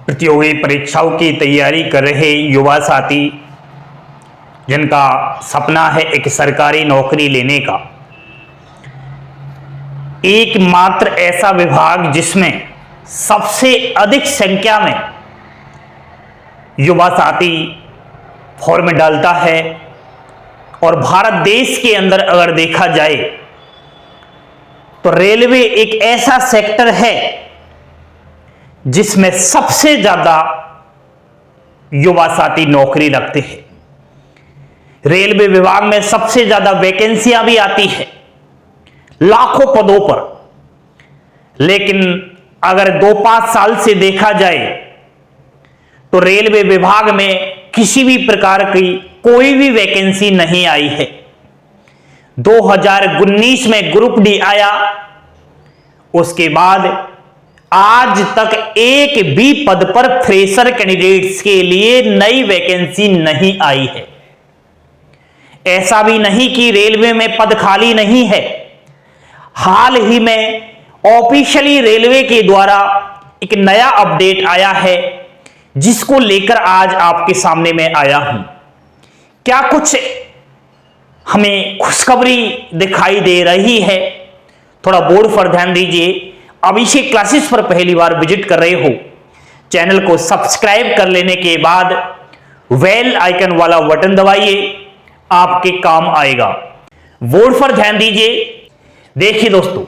प्रतियोगी परीक्षाओं की तैयारी कर रहे युवा साथी जिनका सपना है एक सरकारी नौकरी लेने का, एकमात्र ऐसा विभाग जिसमें सबसे अधिक संख्या में युवा साथी फॉर्म डालता है और भारत देश के अंदर अगर देखा जाए तो रेलवे एक ऐसा सेक्टर है जिसमें सबसे ज्यादा युवा साथी नौकरी रखते हैं। रेलवे विभाग में सबसे ज्यादा वैकेंसियां भी आती है लाखों पदों पर, लेकिन अगर 2-5 साल से देखा जाए तो रेलवे विभाग में किसी भी प्रकार की कोई भी वैकेंसी नहीं आई है। 2019 में ग्रुप डी आया, उसके बाद आज तक एक भी पद पर फ्रेशर कैंडिडेट्स के लिए नई वैकेंसी नहीं आई है। ऐसा भी नहीं कि रेलवे में पद खाली नहीं है। हाल ही में ऑफिशियली रेलवे के द्वारा एक नया अपडेट आया है जिसको लेकर आज आपके सामने मैं आया हूं। क्या कुछ हमें खुशखबरी दिखाई दे रही है? थोड़ा बोर्ड पर ध्यान दीजिए। अभिषेक क्लासेस पर पहली बार विजिट कर रहे हो, चैनल को सब्सक्राइब कर लेने के बाद बेल आइकन वाला बटन दबाइए, आपके काम आएगा। बोर्ड पर ध्यान दीजिए। देखिए दोस्तों,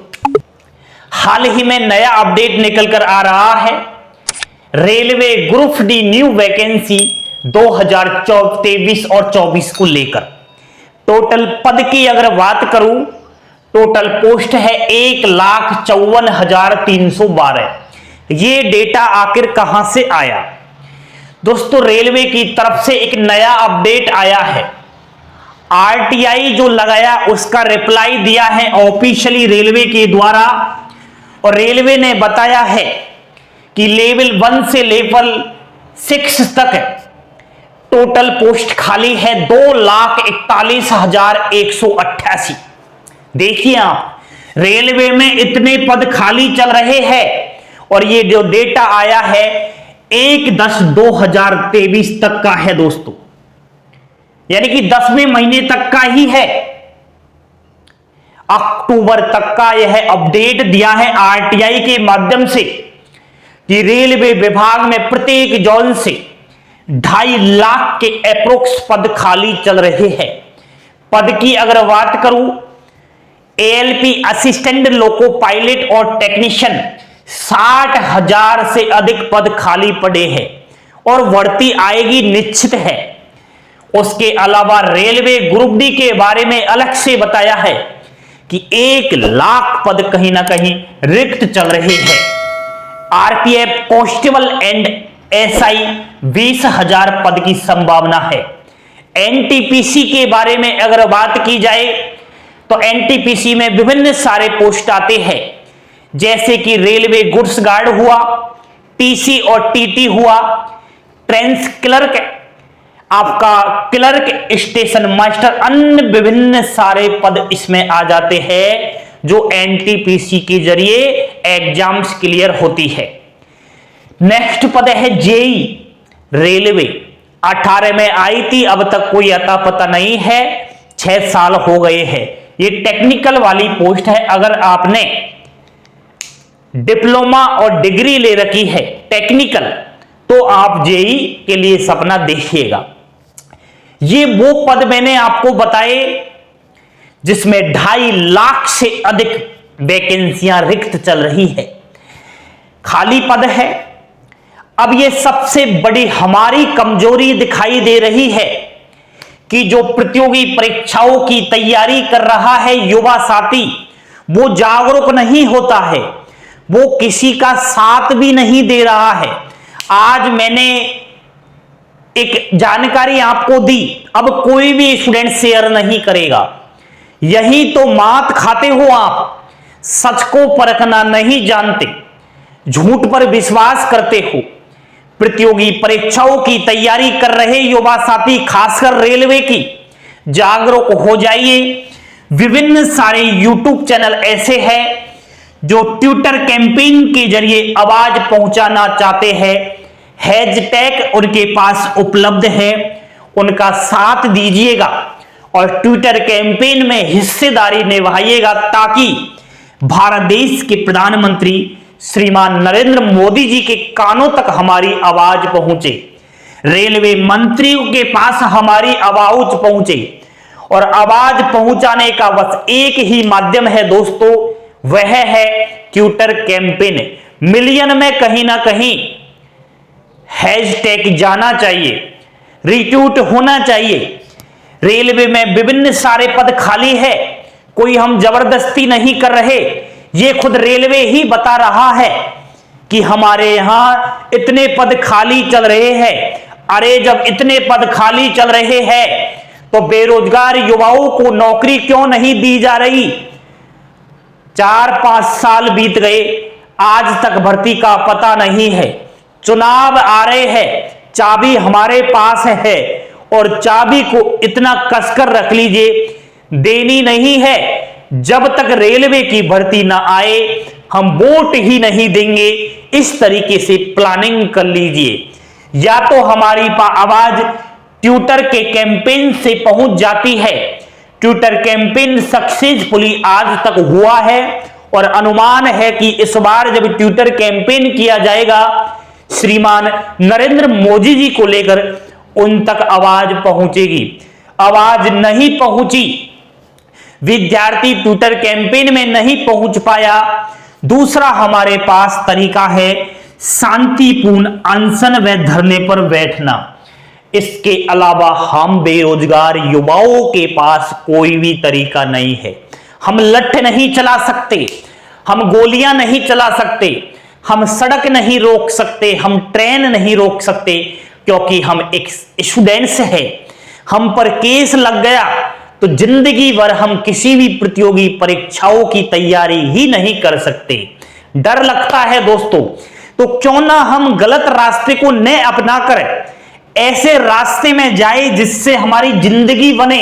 हाल ही में नया अपडेट निकल कर आ रहा है। Railway group D new vacancy 2023 और 24 को लेकर टोटल पद की अगर बात करूं, टोटल पोस्ट है 1,54,312। ये डेटा आखिर कहां से आया? दोस्तों, रेलवे की तरफ से एक नया अपडेट आया है। आरटीआई जो लगाया उसका रिप्लाई दिया है ऑफिशियली रेलवे के द्वारा, और रेलवे ने बताया है कि लेवल 1 से लेवल 6 तक टोटल पोस्ट खाली है 2,41,188। देखिए आप, रेलवे में इतने पद खाली चल रहे हैं और ये जो डेटा आया है 1/10/2023 तक का है दोस्तों, यानी कि 10वें महीने तक का ही है। अक्टूबर तक का यह अपडेट दिया है आरटीआई के माध्यम से कि रेलवे विभाग में प्रत्येक जोन से 2.5 लाख के अप्रोक्स पद खाली चल रहे हैं। पद की अगर बात करूं, एएलपी असिस्टेंट लोको पायलट और टेक्नीशियन 60,000 से अधिक पद खाली पड़े हैं और भर्ती आएगी निश्चित है। उसके अलावा रेलवे ग्रुप डी के बारे में अलग से बताया है कि 1 लाख पद कहीं ना कहीं रिक्त चल रहे हैं। आरपीएफ कांस्टेबल एंड एसआई 20,000 पद की संभावना है। एनटीपीसी के बारे में अगर बात की जाए तो एनटीपीसी में विभिन्न सारे पोस्ट आते हैं, जैसे कि रेलवे गुड्स गार्ड हुआ, टीसी और टीटी हुआ, ट्रेन्स क्लर्क, आपका क्लर्क, स्टेशन मास्टर, अन्य विभिन्न सारे पद इसमें आ जाते हैं जो एनटीपीसी के जरिए एग्जाम्स क्लियर होती है। नेक्स्ट पद है जेई। रेलवे 18 में आई थी, अब तक कोई अता पता नहीं है, 6 साल हो गए हैं। ये टेक्निकल वाली पोस्ट है। अगर आपने डिप्लोमा और डिग्री ले रखी है टेक्निकल, तो आप जेई के लिए सपना देखिएगा। ये वो पद मैंने आपको बताए जिसमें 2.5 लाख से अधिक वैकेंसियां रिक्त चल रही है, खाली पद है। अब ये सबसे बड़ी हमारी कमजोरी दिखाई दे रही है कि जो प्रतियोगी परीक्षाओं की तैयारी कर रहा है युवा साथी, वो जागरूक नहीं होता है, वो किसी का साथ भी नहीं दे रहा है। आज मैंने एक जानकारी आपको दी, अब कोई भी स्टूडेंट शेयर नहीं करेगा। यही तो मात खाते हो आप, सच को परखना नहीं जानते, झूठ पर विश्वास करते हो। प्रतियोगी परीक्षाओं की तैयारी कर रहे युवा साथी, खासकर रेलवे की, जागरूक हो जाइए। विभिन्न सारे यूट्यूब चैनल ऐसे हैं जो ट्विटर कैंपेन के जरिए आवाज पहुंचाना चाहते हैं हैशटैग उनके पास उपलब्ध है, उनका साथ दीजिएगा और ट्विटर कैंपेन में हिस्सेदारी निभाइएगा ताकि भारत देश के प्रधानमंत्री श्रीमान नरेंद्र मोदी जी के कानों तक हमारी आवाज पहुंचे, रेलवे मंत्रियों के पास हमारी आवाज पहुंचे। और आवाज पहुंचाने का बस एक ही माध्यम है दोस्तों, वह है ट्विटर कैंपेन। मिलियन में कहीं ना कहीं हैशटैग जाना चाहिए, रिट्वीट होना चाहिए। रेलवे में विभिन्न सारे पद खाली है, कोई हम जबरदस्ती नहीं कर रहे, ये खुद रेलवे ही बता रहा है कि हमारे यहां इतने पद खाली चल रहे हैं। अरे जब इतने पद खाली चल रहे हैं तो बेरोजगार युवाओं को नौकरी क्यों नहीं दी जा रही? 4-5 साल बीत गए, आज तक भर्ती का पता नहीं है। चुनाव आ रहे हैं, चाबी हमारे पास है और चाबी को इतना कसकर रख लीजिए, देनी नहीं है। जब तक रेलवे की भर्ती ना आए हम वोट ही नहीं देंगे, इस तरीके से प्लानिंग कर लीजिए। या तो हमारी आवाज ट्विटर के कैंपेन से पहुंच जाती है, ट्विटर कैंपेन सक्सेसफुली आज तक हुआ है और अनुमान है कि इस बार जब ट्विटर कैंपेन किया जाएगा श्रीमान नरेंद्र मोदी जी को लेकर उन तक आवाज पहुंचेगी। आवाज नहीं पहुंची, विद्यार्थी ट्विटर कैंपेन में नहीं पहुंच पाया, दूसरा हमारे पास तरीका है शांतिपूर्ण अनशन व धरने पर बैठना। इसके अलावा हम बेरोजगार युवाओं के पास कोई भी तरीका नहीं है। हम लठ नहीं चला सकते, हम गोलियां नहीं चला सकते, हम सड़क नहीं रोक सकते, हम ट्रेन नहीं रोक सकते, क्योंकि हम एक स्टूडेंट्स हैं। हम पर केस लग गया तो जिंदगी भर हम किसी भी प्रतियोगी परीक्षाओं की तैयारी ही नहीं कर सकते। डर लगता है दोस्तों, तो क्यों ना हम गलत रास्ते को न अपनाकर ऐसे रास्ते में जाए जिससे हमारी जिंदगी बने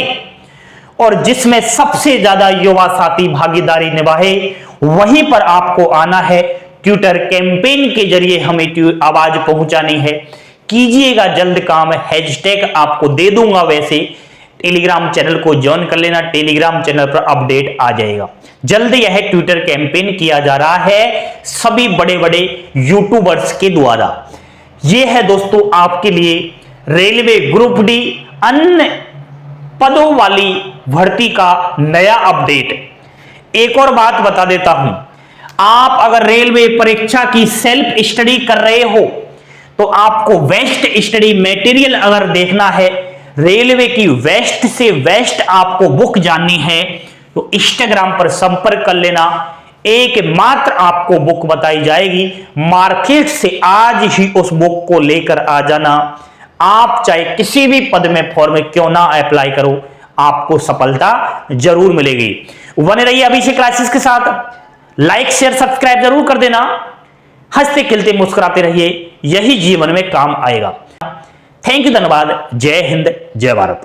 और जिसमें सबसे ज्यादा युवा साथी भागीदारी निभाए। वहीं पर आपको आना है, ट्विटर कैंपेन के जरिए हमें आवाज पहुंचानी है। कीजिएगा जल्द काम, हैशटैग आपको दे दूंगा, वैसे टेलीग्राम चैनल को ज्वाइन कर लेना, टेलीग्राम चैनल पर अपडेट आ जाएगा। जल्द यह ट्विटर कैंपेन किया जा रहा है सभी बड़े बड़े यूट्यूबर्स के द्वारा। यह है दोस्तों आपके लिए रेलवे ग्रुप डी अन्य पदों वाली भर्ती का नया अपडेट। एक और बात बता देता हूं, आप अगर रेलवे परीक्षा की सेल्फ स्टडी कर रहे हो तो आपको बेस्ट स्टडी मटेरियल अगर देखना है, रेलवे की वेस्ट से वेस्ट आपको बुक जाननी है तो इंस्टाग्राम पर संपर्क कर लेना। एकमात्र आपको बुक बताई जाएगी, मार्केट से आज ही उस बुक को लेकर आ जाना। आप चाहे किसी भी पद में फॉर्म क्यों ना अप्लाई करो, आपको सफलता जरूर मिलेगी। बने रहिए अभिषेक क्लासेस के साथ, लाइक शेयर सब्सक्राइब जरूर कर देना। हंसते खिलते मुस्कुराते रहिए, यही जीवन में काम आएगा। थैंक यू, धन्यवाद। जय हिंद, जय भारत।